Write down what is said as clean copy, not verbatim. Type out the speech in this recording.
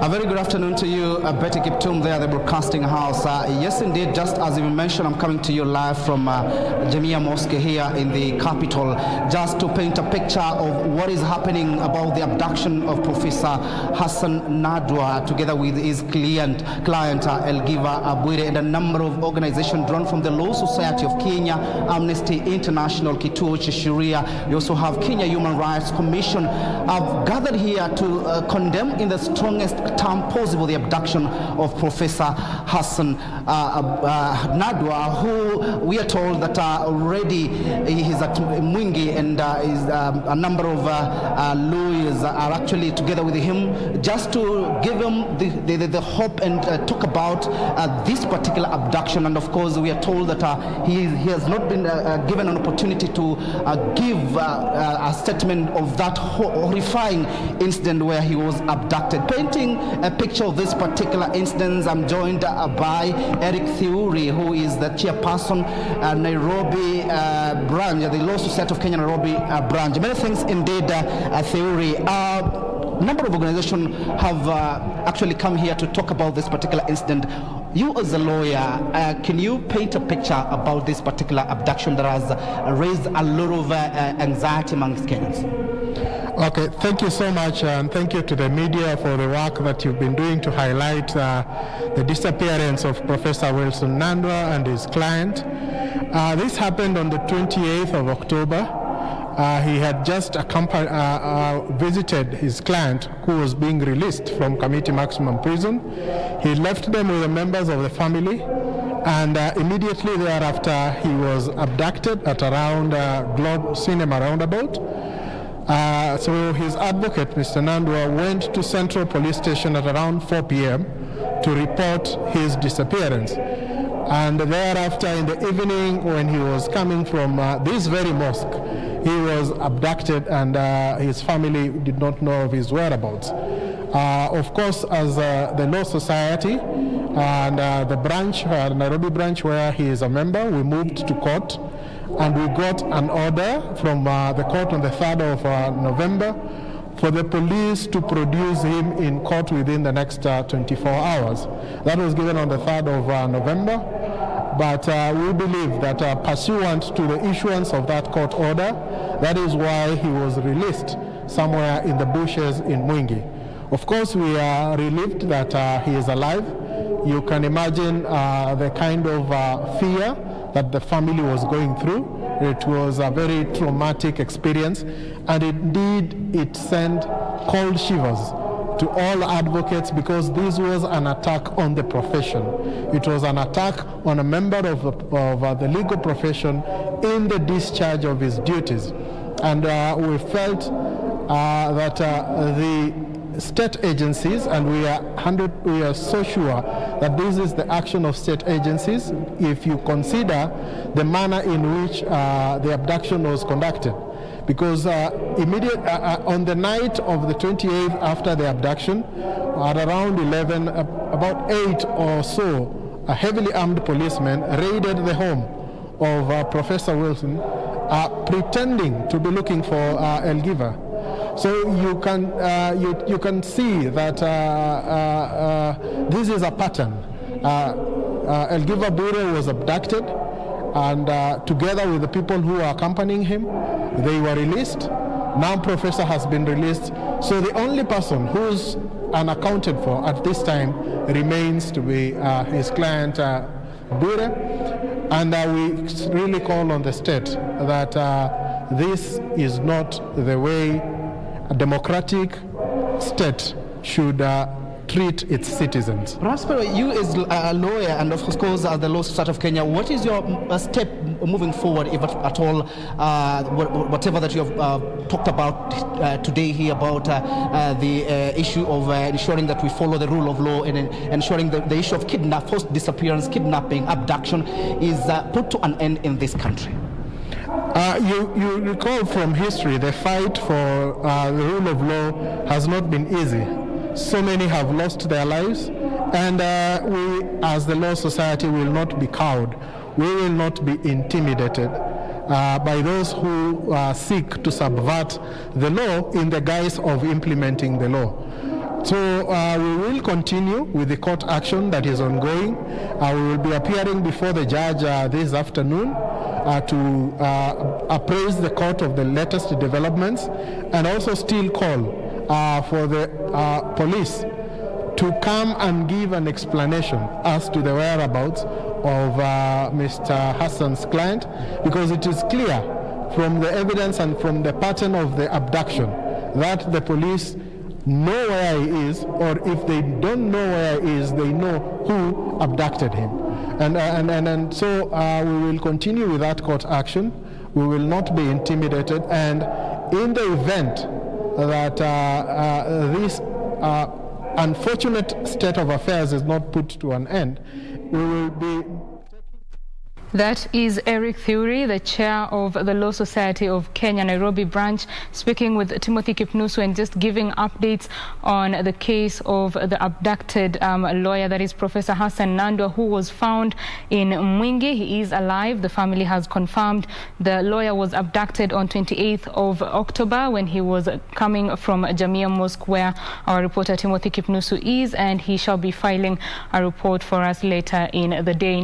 A very good afternoon to you, Betty Kiptum there, the broadcasting house. Yes, indeed, just as you mentioned, I'm coming to you live from Jamia Mosque here in the capital, just to paint a picture of what is happening about the abduction of Professor Hassan Nandwa, together with his client Elgiva Abwire, and a number of organizations drawn from the Law Society of Kenya, Amnesty International, Kituo cha Sheria. You also have Kenya Human Rights Commission. I've gathered here to condemn in the strongest term possible the abduction of Professor Hassan Nandwa, who we are told that already he is at Mwingi, and a number of lawyers are actually together with him just to give him the hope and talk about this particular abduction. And of course, we are told that he has not been given an opportunity to give a statement of that horrifying incident where he was abducted. Painting a picture of this particular instance, I'm joined by Eric Theory, who is the chairperson Nairobi branch, the Law Society of Kenya Nairobi branch. Many things indeed, Theory. A number of organizations have actually come here to talk about this particular incident. You as a lawyer, can you paint a picture about this particular abduction that has raised a lot of anxiety amongst Kenyans? Okay, thank you so much, and thank you to the media for the work that you've been doing to highlight the disappearance of Professor Wilson Nandwa and his client. This happened on the 28th of October. He had just visited his client, who was being released from Community Maximum Prison. He left them with the members of the family, and immediately thereafter he was abducted at around Globe Cinema roundabout. So his advocate, Mr. Nandwa, went to Central Police Station at around 4 p.m. to report his disappearance. And thereafter, in the evening, when he was coming from this very mosque, he was abducted, and his family did not know of his whereabouts. Of course, as the Law Society and the branch, Nairobi branch, where he is a member, we moved to court, and we got an order from the court on the 3rd of November for the police to produce him in court within the next 24 hours. That was given on the 3rd of November, but we believe that pursuant to the issuance of that court order, that is why he was released somewhere in the bushes in Mwingi. Of course, we are relieved that he is alive. You can imagine the kind of fear that the family was going through. It was a very traumatic experience, and indeed it sent cold shivers to all advocates, because this was an attack on the profession. It was an attack on a member of the legal profession in the discharge of his duties. And we felt that the state agencies, and we are so sure that this is the action of state agencies if you consider the manner in which the abduction was conducted. Because on the night of the 28th after the abduction, at around 11, about 8 or so, a heavily armed policeman raided the home of Professor Wilson, pretending to be looking for Elgiva. So you can see that this is a pattern. Elgiva Abwire was abducted, and together with the people who are accompanying him, they were released. Now Professor has been released. So the only person who's unaccounted for at this time remains to be his client Abwire. And we really call on the state that this is not the way a democratic state should treat its citizens. Perhaps you as a lawyer, and of course as the Law Society of Kenya, what is your step moving forward, if at all, whatever that you have talked about today here about the issue of ensuring that we follow the rule of law, and ensuring that the issue of forced disappearance, kidnapping, abduction is put to an end in this country? You recall from history, the fight for the rule of law has not been easy. So many have lost their lives, and we, as the Law Society, will not be cowed. We will not be intimidated by those who seek to subvert the law in the guise of implementing the law. So we will continue with the court action that is ongoing. We will be appearing before the judge this afternoon to appraise the court of the latest developments, and also still call for the police to come and give an explanation as to the whereabouts of Mr. Hassan's client, because it is clear from the evidence and from the pattern of the abduction that the police know where he is, or if they don't know where he is, they know who abducted him. And so we will continue with that court action. We will not be intimidated, and in the event that this unfortunate state of affairs is not put to an end, we will be... That is Eric Theory, the chair of the Law Society of Kenya, Nairobi branch, speaking with Timothy Kipnusu and just giving updates on the case of the abducted lawyer, that is Professor Hassan Nandwa, who was found in Mwingi. He is alive. The family has confirmed the lawyer was abducted on 28th of October when he was coming from Jamia Mosque, where our reporter Timothy Kipnusu is, and he shall be filing a report for us later in the day.